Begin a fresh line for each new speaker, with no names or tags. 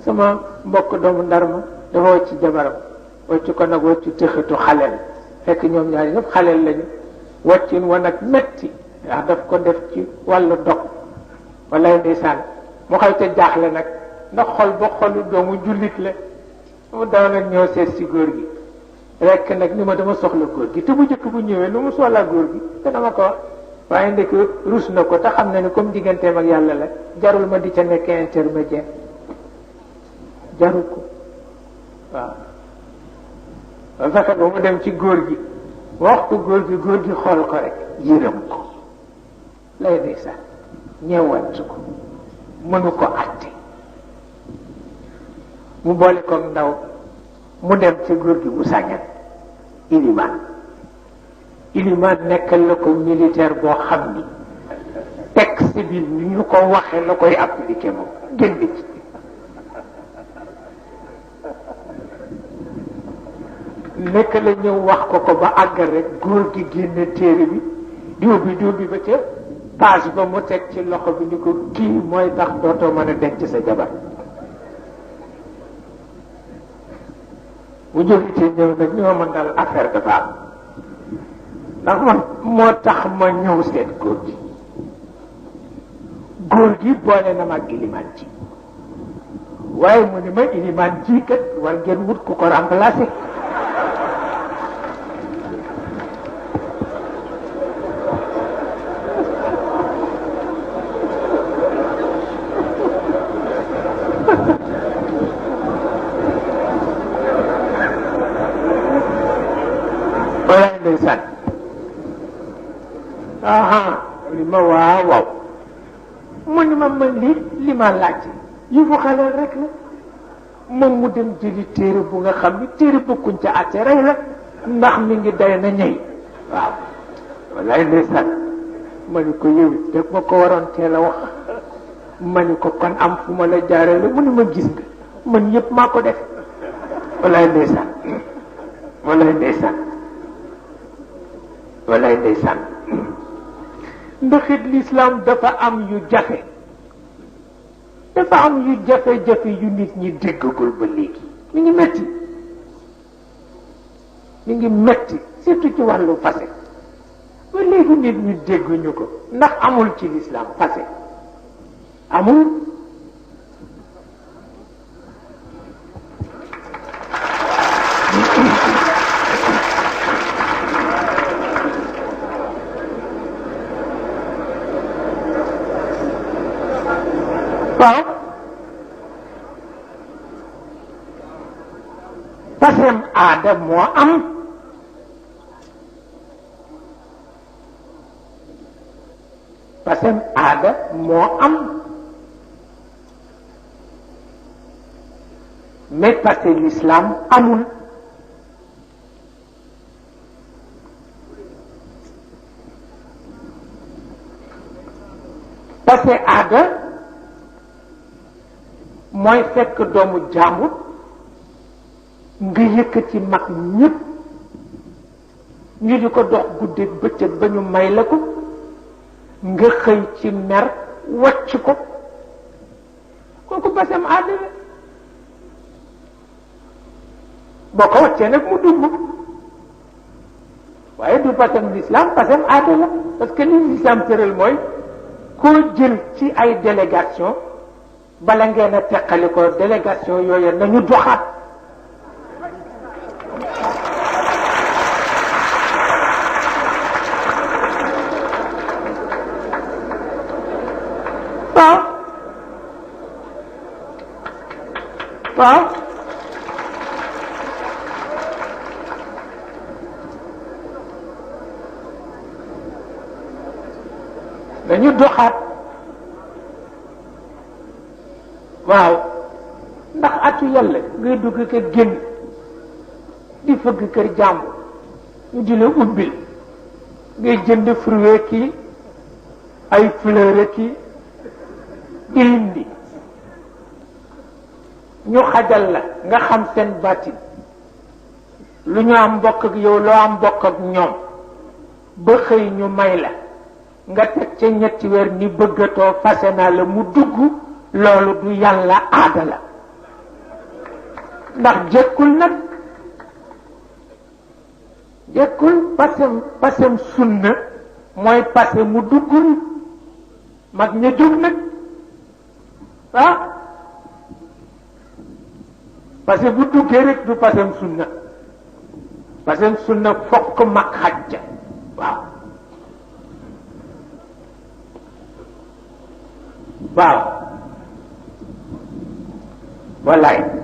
sama mbokk doomu ndar ma dafa wàcc jabaram wàcc ko nag wàccu tëxatu xaleel fekk ñoom ñaari ñëpp xaleel lañu wàccin wa nag metti ndax daf ko def ci wàllu dog wala ndeysaan mu xaw te jaaxle nag ndax xol ba xolu doomu jullit la mu daw nag ñëw seet si góor gi rekk nag ni ma dama soxla góor gi te bu njëkk bu ñëwee lu mu soxlaa góor gi te dama ko wax waaye ndekk rus na ko te xam na ni comme digganteem ak yàlla la jarul ma di ca nekk intermédiaire jarul ko waaw ba fexe ba mu dem ci góor gi wax ko góor gi xool ko rek yërëm ko lay day sax ñeewant ko mënu ko àtte mu boole ko ndaw mu dem ci góor gi bu sàggan ilimaan nekkal la ko militaire boo xam ni texte bi ni ñu ko waxee la koy appliqué moom génn ci nekk la ñëw wax ko ba àggal rek góor gi génn téere bi di ubbi ba ca page ba mu teg ci loxo bi ni ko kii mooy tax dootoo mën a denc sa jabar bu jógitee ñëw nag ñoo mën dal affaire dafa am ndax man moo tax ma ñëw seet góor gi boole na ma ak ilimaan ji waaye mu ni ma ilimaan ji kat war ngeen wut ku ko remplacer li ma waaw mu ni ma man li ma laaj yi fu xaleel rek la moom mu dem jëli téere bu nga xam ni téere bokkuñ ca àtte rey la ndax mi ngi day na ñëy waaw wallaay ndeysaan ma ni ko yow def ma ko waroon teel a wax ma ni ko kon am fu ma la jaaree la mu ni ma gis nga man yëpp maa ko def wallaay ndeysaan wallaay ndeysaan wallaay ndeysaan ndaxit lislaam dafa am yu jafe jafe yu nit ñi déggagul ba léegi mi ngi metti surtout ci wàllu fase ba léegi nit ñi dégguñu ko ndax amul ci lislaam fase amul waaw pasem aada moo am mais passé l'islam amul passé aada mooy fekk doomu jàmbur nga yëkkati mag ñépp ñu di ko dox guddeeg bëccëg ba ñu may la ko nga xëy ci mer wacc ko kooku basam aada la boo ko waccee nag mu dugg waaye du basam l'islam basam aada la parce que li l'islam tëral mooy koo jël ci ay délégation bala ngeen a teqali ko délégation yooyu nañu doxaat waaw nañu doxaat waaw ndax atu yàlla ngay dugg kër génn di fëgg kër jàmbur ñu di la ubbil ngay jënd fruit ki ay fleur ki di lindi ñu xajal la nga xam seen bàttin lu ñu am mbokk ak yow loo am mbokk ak ñoom ba xëy ñu may la nga teg ca ñetti weer ni bëggatoo fase naa la mu dugg loolu du yàlla aada la ndax jekkul nag jekkul pasem sunna mooy pase mu duggul mag ña jóg nag parce que bu duggee rek du pasem sunna fokk mag xajja waaw waaw wallaay